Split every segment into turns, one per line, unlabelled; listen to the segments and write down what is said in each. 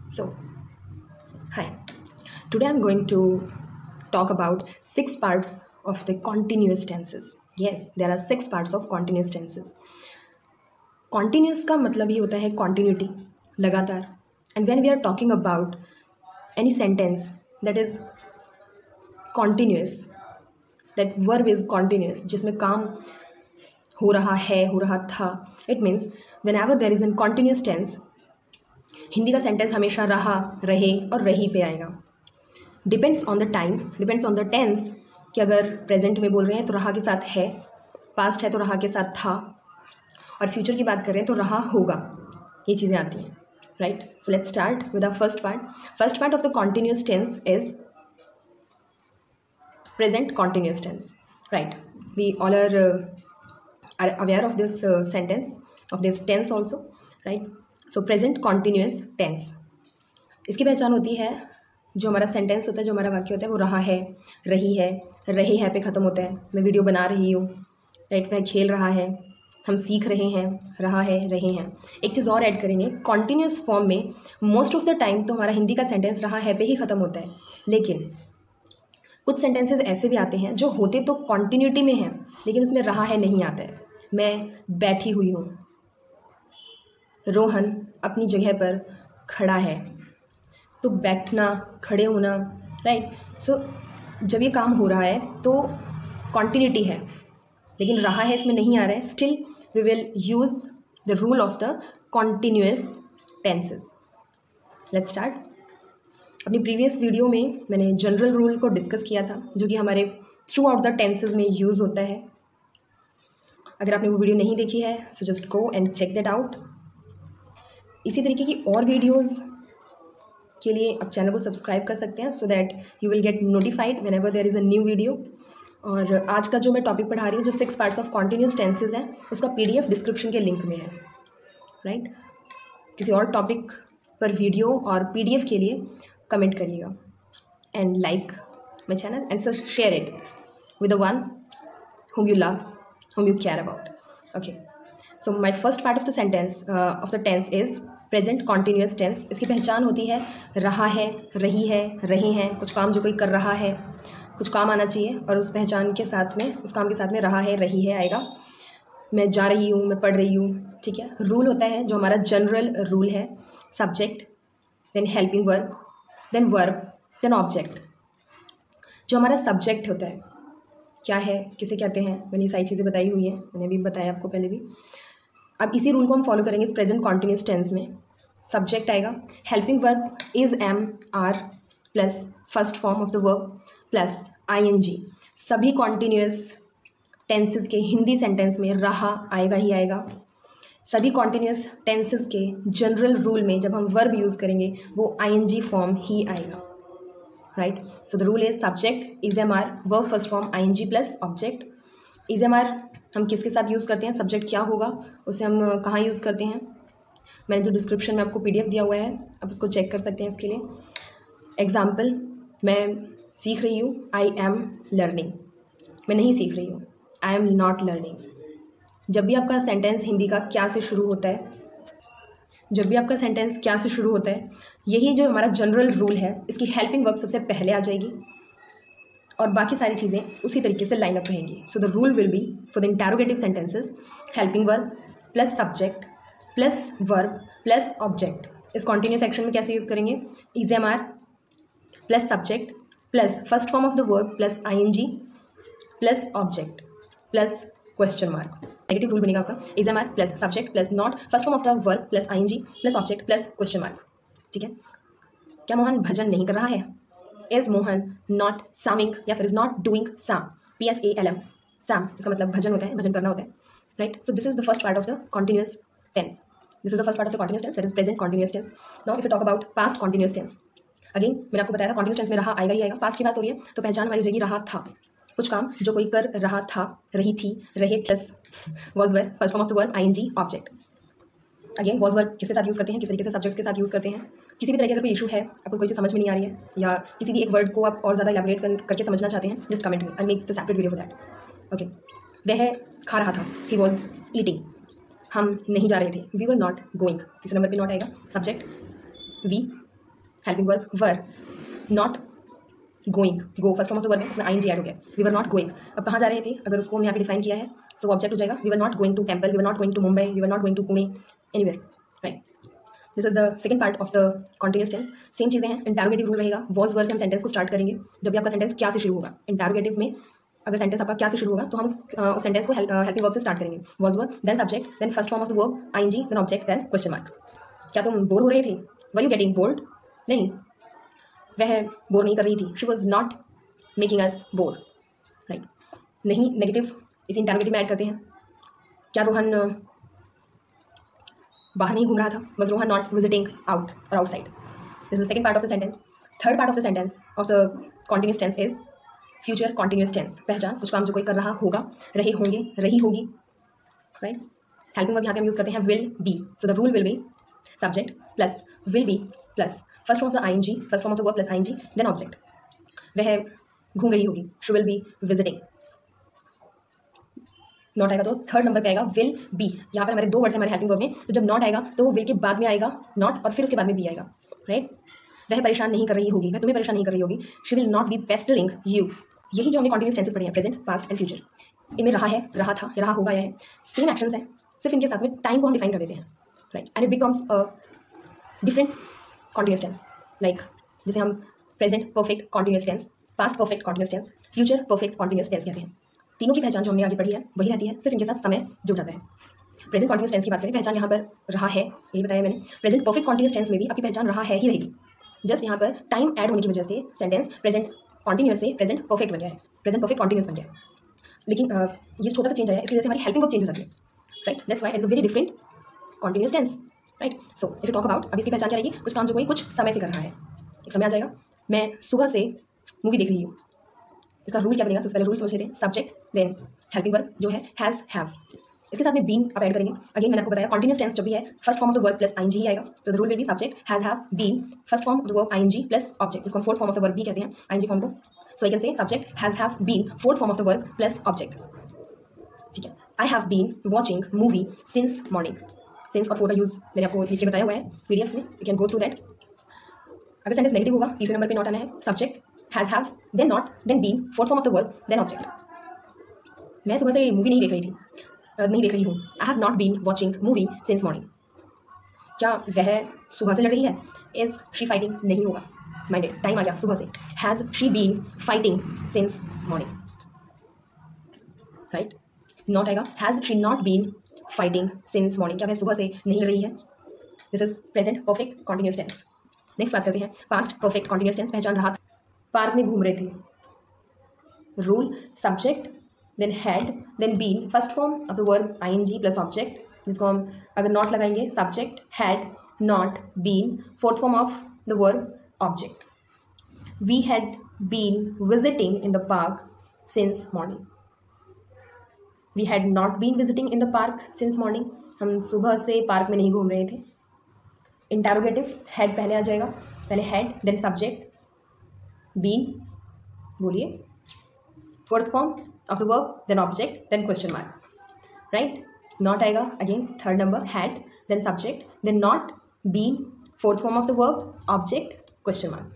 So, hi. Today I'm going to talk about 6 parts of the continuous tenses. Yes, there are 6 parts of continuous tenses. Continuous का मतलब ही होता है continuity, लगातार. And when we are talking about any sentence that is continuous, that verb is continuous, जिसमें काम हो रहा है, हो रहा था, it means whenever there is a continuous tense, Hindi का सेंटेंस हमेशा रहा, रहे और रही पे आएगा. Depends on the time, depends on the tense कि अगर प्रेजेंट में बोल रहे हैं तो रहा के साथ है, पास्ट है तो रहा के साथ था, और फ्यूचर की बात करें तो रहा होगा. ये चीज़ें आती हैं, right. So let's start with the first part. First part of the continuous tense is present continuous tense, right. We all are aware of this sentence, of this tense also, right. So present continuous tense, इसकी पहचान होती है जो हमारा sentence होता है, जो हमारा वाक्य होता है वो रहा है, रही है, रहे हैं पे ख़त्म होता है. मैं वीडियो बना रही हूँ, राइट. वह खेल रहा है, हम सीख रहे हैं, रहा है, रहे हैं. एक चीज़ और ऐड करेंगे, कॉन्टिन्यूस फॉर्म में मोस्ट ऑफ द टाइम तो हमारा हिंदी का सेंटेंस रहा है पे ही ख़त्म होता है. लेकिन कुछ सेंटेंसेस ऐसे भी आते हैं जो होते तो कॉन्टिन्यूटी में हैं लेकिन उसमें रहा है नहीं आता है. मैं बैठी हुई हूँ, रोहन अपनी जगह पर खड़ा है. तो बैठना, खड़े होना, राइट. सो जब ये काम हो रहा है तो कॉन्टिन्यूटी है लेकिन रहा है इसमें नहीं आ रहा है. Still we will use the rule of the continuous tenses. Let's start. अपनी प्रीवियस वीडियो में मैंने जनरल रूल को डिस्कस किया था जो कि हमारे थ्रू आउट द टेंसेज में यूज़ होता है. अगर आपने वो वीडियो नहीं देखी है so just go and check that out. इसी तरीके की और वीडियोज़ के लिए आप चैनल को सब्सक्राइब कर सकते हैं so that you will get notified whenever there is a new video. और आज का जो मैं टॉपिक पढ़ा रही हूँ, जो 6 पार्ट्स ऑफ कॉन्टिन्यूस टेंसेज हैं, उसका PDF डिस्क्रिप्शन के लिंक में है, राइट. किसी और टॉपिक पर वीडियो और PDF के लिए कमेंट करिएगा and like my channel and share it with the one whom you love, whom you care about. Okay. So my first part of the sentence of the tense is present continuous tense. इसकी पहचान होती है रहा है, रही है, रहे हैं. कुछ काम जो कोई कर रहा है, कुछ काम आना चाहिए और उस पहचान के साथ में, उस काम के साथ में रहा है, रही है आएगा. मैं जा रही हूँ, मैं पढ़ रही हूँ, ठीक है. रूल होता है जो हमारा जनरल रूल है, subject, then helping verb, then verb, then object. जो हमारा सब्जेक्ट होता है क्या है, किसे कहते हैं, मैंने ये सारी चीज़ें बताई हुई हैं, मैंने भी बताया आपको पहले भी. अब इसी रूल को हम फॉलो करेंगे इस प्रेजेंट कॉन्टिन्यूस टेंस में. सब्जेक्ट आएगा, helping verb is am are plus first form of the verb plus ING. सभी कॉन्टिन्यूस टेंसेस के हिंदी सेंटेंस में रहा आएगा ही आएगा. सभी कॉन्टिन्यूस टेंसेस के जनरल रूल में जब हम वर्ब यूज़ करेंगे वो ING फॉर्म ही आएगा, right. So the rule is subject is am are, verb first form ING plus object. Is am are हम किसके साथ यूज़ करते हैं, सब्जेक्ट क्या होगा उसे हम कहाँ यूज़ करते हैं. मैंने जो डिस्क्रिप्शन में आपको PDF दिया हुआ है आप उसको चेक कर सकते हैं. इसके लिए एग्जाम्पल, मैं सीख रही हूँ, आई एम लर्निंग. मैं नहीं सीख रही हूँ, आई एम नॉट लर्निंग. जब भी आपका सेंटेंस हिंदी का क्या से शुरू होता है, जब भी आपका सेंटेंस क्या से शुरू होता है, यही जो हमारा जनरल रूल है, इसकी हेल्पिंग वर्ब सबसे पहले आ जाएगी और बाकी सारी चीज़ें उसी तरीके से लाइन अप रहेंगी. So the rule will be for the interrogative sentences helping verb plus subject plus verb plus object. इस कॉन्टिन्यूस सेक्शन में कैसे यूज़ करेंगे, is am are plus subject plus first form of the verb plus ING plus object plus question mark. Negative rule बनेगा आपका, is am are plus subject plus not first form of the verb plus ING plus object plus question mark, ठीक है. क्या मोहन भजन नहीं कर रहा है, is Mohan not सामिंग या फिर इज नॉट डूइंग साम, PSALM, साम इसका मतलब भजन होता है, भजन करना होता है, right. So this is the first part of the continuous tense. This is the first part of the continuous tense, that is present continuous tense. Now if you talk about past continuous tense, again मैंने आपको बताया था continuous tense में रहा आएगा ही आएगा. Past की बात हो रही है तो पहचान हमारी हो जाएगी रहा था. कुछ काम जो कोई कर रहा था, रही थी, रहे plus was were, first form of the verb ING object. Again was verb किसके साथ यूज़ करते हैं, किस तरीके से सब्जेक्ट के साथ यूज़ करते हैं. किसी भी तरह का अगर कोई इशू है, आपको कोई चीज़ समझ में नहीं आ रही है या किसी भी एक वर्ड को आप और ज़्यादा इलैबोरेट करके समझना चाहते हैं, just comment me, I make the separate video for that. Okay. वह खा रहा था, ही वॉज ईटिंग. हम नहीं जा रहे थे, वी वर नॉट गोइंग. तीसरे नंबर पर नॉट आएगा, subject we helping verb were, not going, go first form of the verb है, इसमें आईएनजी ऐड हो गया, वी वर नॉट गोइंग। अब कहाँ जा रहे थे, अगर उसको हम यहाँ पे डिफाइन किया है सो ऑब्जेक्ट हो जाएगा we were not going to temple, we were not going to Mumbai, we were not going to Pune, anywhere, right. This is the second part of the continuous tense. Same चीज़ें हैं, इंटरोगेटिव रूल रहेगा, was word से हम sentence को start करेंगे। जब भी आपका सेंटेंस क्या से शुरू होगा, इंटरोगेटिव में अगर सेंटेंस आपका क्या से शुरू होगा तो हम उस सेंटेंस को हेल्पिंग वर्ब से स्टार्ट करेंगे। Was word, then subject, then first form of the verb ING, then object, then question mark. क्या तुम बोर हो रहे थे, वर यू गेटिंग बोर्ड, नहीं, वह बोर नहीं कर रही थी, she was not making us bore, right. नहीं, नेगेटिव इसी इंटरोगेटिव में ऐड करते हैं। क्या रोहन बाहर नहीं घूम रहा था, was Rohan not visiting out और outside. This is the second part of the sentence. Third part of the sentence of the continuous tense is future continuous tense. पहचान कुछ काम जो कोई कर रहा होगा, रहे होंगे, रही होगी, राइट। हेल्पिंग वर्ब यहाँ पे हम यूज करते हैं will be, so the rule will be subject plus will be plus first form of the ING, first form of the verb plus ING, then object. वह घूम रही होगी, she will be visiting. Not आएगा तो third नंबर पे आएगा will be. यहाँ पर हमारे दो वर्ड्स हैं हमारे हेल्पिंग वर्ब में, तो जब नॉट आएगा तो वो विल के बाद में आएगा नॉट और फिर उसके बाद में बी आएगा, राइट। वह परेशान नहीं कर रही होगी, वह तुम्हें परेशान नहीं कर रही होगी, she will not be pestering you. यही जो हमने कॉन्टिन्यूस टेंसेस पढ़े हैं, प्रेजेंट, पास्ट एंड फ्यूचर, इनमें रहा है, रहा था, रहा होगा, यह है, सेम एक्शंस हैं, सिर्फ इनके साथ में टाइम को हम डिफाइन कर देते हैं, right. And it becomes a different continuous tense, like जिसे हम present perfect continuous tense, past perfect continuous tense, future perfect continuous tense कहते हैं। तीनों की पहचान जो हमने आगे पढ़ी है वही रहती है, सिर्फ इनके साथ समय जुड़ जाता है। प्रेजेंट कॉन्टिन्यूस टेंस की बात करें, पहचान यहाँ पर रहा है, यही बताया मैंने। प्रेजेंट परफेक्ट कॉन्टिन्यूस टेंस में भी आपकी पहचान रहा है ही रहेगी, जस्ट यहाँ पर टाइम ऐड होने की वजह से सेंटेंस प्रेजेंट कॉन्टिन्यूस से प्रेजेंट परफेक्ट बन गया है, प्रेजेंट परफेक्ट कॉन्टिन्यूस बन गया है। लेकिन ये छोटा सा चेंज आया, इसकी वजह से हमारी हेल्पिंग वर्ब चेंज हो जाती है, right. That's why it is a very different continuous tense, right. So if you talk about, अब इसकी पहचान क्या रहेगी, कुछ काम जो कोई कुछ समय से कर रहा है। एक समय आ जाएगा, मैं सुबह से मूवी देख रही हूँ, इसका रूल क्या बनेगा, सबसे पहले रूल समझ लेते हैं। सब्जेक्ट, देन हेल्पिंग वर्ब जो है हैज़, हैव, इसके साथ में बीन आप ऐड करेंगे। अगेन मैंने आपको बताया कॉन्टिन्यूस टेंस जब भी है first form of the verb plus ING ही आएगा, so the rule will be subject has, have, been, first form of the verb ING plus object, इसको हम fourth form of the verb भी कहते हैं आईएनजी फॉर्म को। So I can say subject has, have, been, fourth form of the verb plus object, ठीक है। I have been watching movie since morning, since और four का use मैंने आपको नीचे बताया हुआ है पीडीएफ में, you can go through that. अगर सेंटेंस नेगेटिव होगा, तीसरे नंबर पे नॉट आना है, subject has, have, then not, then been, fourth form of the verb, then object. मैं सुबह से मूवी नहीं देख रही थी, नहीं देख रही हूँ, I have not been watching movie since morning. क्या वह सुबह से लड़ रही है, इज शी फाइटिंग, नहीं होगा, माइंडेड, टाइम आ गया सुबह से, has she been fighting since morning, right. Not आएगा, has she not been fighting since morning, क्या वह सुबह से नहीं लड़ रही है। This is present perfect continuous tense. Next बात करते हैं पास्ट परफेक्ट कॉन्टिन्यूस टेंस। पहचान रहा, पार्क में घूम रहे थे, rule subject, then had, then been, first form of the verb ING plus object, जिसको हम अगर नॉट लगाएंगे subject had, not, been, fourth form of the verb object. We had been visiting in the park since morning, we had not been visiting in the park since morning, हम सुबह से park में नहीं घूम रहे थे। Interrogative, had पहले आ जाएगा, पहले हैड, देन सब्जेक्ट, बीन, बोलिए, fourth form of the verb, then object, then question mark, right. Not आएगा, again third number, had, then subject, then not, been, fourth form of the verb, object, question mark.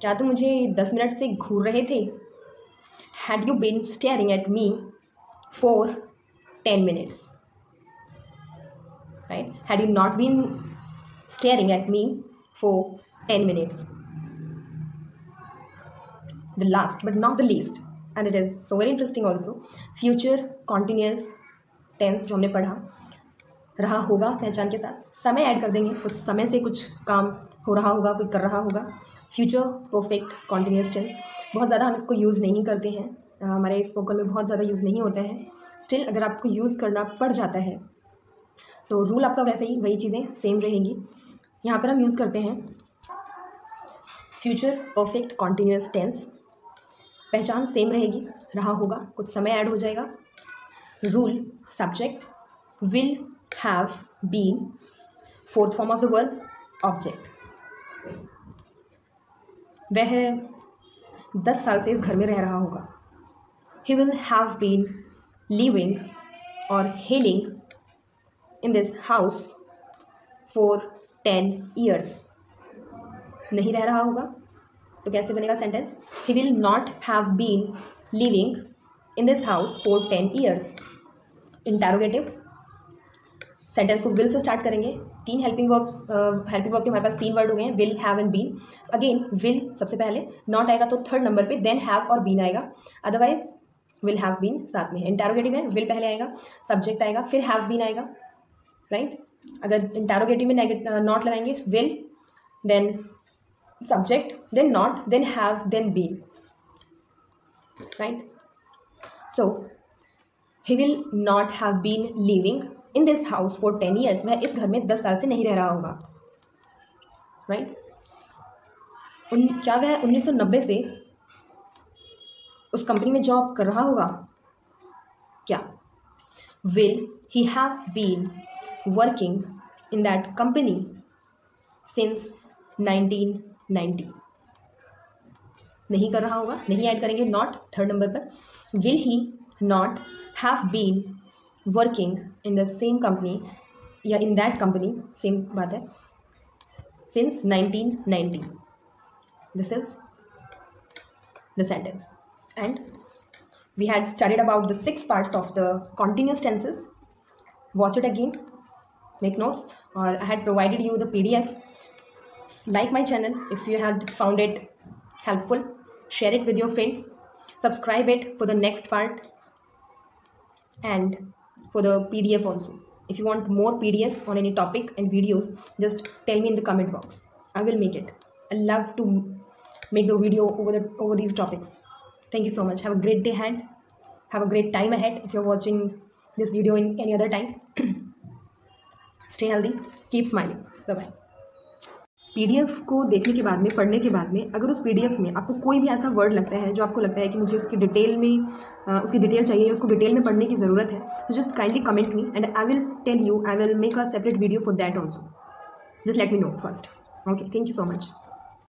क्या तुम मुझे 10 minute से घूर रहे थे, had you been staring at me for 10 minutes, right? Had you not been staring at me for 10 minutes. The last but not the least, and it is so very interesting also, future continuous tense जो हमने पढ़ा, रहा होगा पहचान के साथ समय add कर देंगे, कुछ समय से कुछ काम हो रहा होगा, कोई कर रहा होगा। फ्यूचर परफेक्ट कॉन्टिन्यूस टेंस बहुत ज़्यादा हम इसको यूज़ नहीं करते हैं, हमारे स्पोकन में बहुत ज़्यादा यूज़ नहीं होता है। स्टिल अगर आपको यूज़ करना पड़ जाता है तो रूल आपका वैसे ही वही चीज़ें सेम रहेंगी। यहाँ पर हम यूज़ करते हैं फ्यूचर परफेक्ट कॉन्टिन्यूस टेंस, पहचान सेम रहेगी, रहा होगा, कुछ समय ऐड हो जाएगा। Rule subject, will, have, been, fourth form of the verb, object. वह 10 साल से इस घर में रह रहा होगा, he will have been living और healing in this house for 10 years. नहीं रह रहा होगा, तो कैसे बनेगा sentence? He will not have been living in this house for 10 years. Interrogative sentence को विल से स्टार्ट करेंगे। 3 हेल्पिंग वर्ब के हमारे पास 3 वर्ड हो गए हैं, will, have and been. Again will सबसे पहले, नॉट आएगा तो थर्ड नंबर पे, देन हैव और बीन आएगा, अदरवाइज विल हैव बीन साथ में है। इंटैरोगेटिव है, विल पहले आएगा, सब्जेक्ट आएगा, फिर हैव बीन आएगा, राइट। अगर इंटैरोगेटिव में नॉट लगाएंगे, will then subject then not then have then been, right. So he will not have been living in this house for 10 years. वह इस घर में 10 साल से नहीं रह रहा होगा, राइट। क्या वह 1990 से उस कंपनी में जॉब कर रहा होगा? क्या? Will he have been working in that company since 1990? नहीं कर रहा होगा, नहीं ऐड करेंगे, नॉट थर्ड नंबर पर। Will he not have been working in the same company या इन दैट कंपनी, सेम बात है, since 1990? This is the sentence and we had studied about the 6 parts of the continuous tenses. Watch it again, make notes, or I had provided you the PDF. Like my channel if you had found it helpful, share it with your friends, subscribe it for the next part and for the PDF also. If you want more PDFs on any topic and videos, just tell me in the comment box. I will make it. I love to make the video over these topics. Thank you so much. Have a great day ahead. Have a great time ahead if you're watching this video in any other time. Stay healthy. Keep smiling. Bye-bye. PDF को देखने के बाद में, पढ़ने के बाद में, अगर उस PDF में आपको कोई भी ऐसा वर्ड लगता है जो आपको लगता है कि मुझे उसकी डिटेल में उसकी डिटेल चाहिए, उसको डिटेल में पढ़ने की ज़रूरत है, तो just kindly comment me and I will tell you, I will make a separate video for that also. Just let me know first. Okay, thank you so much.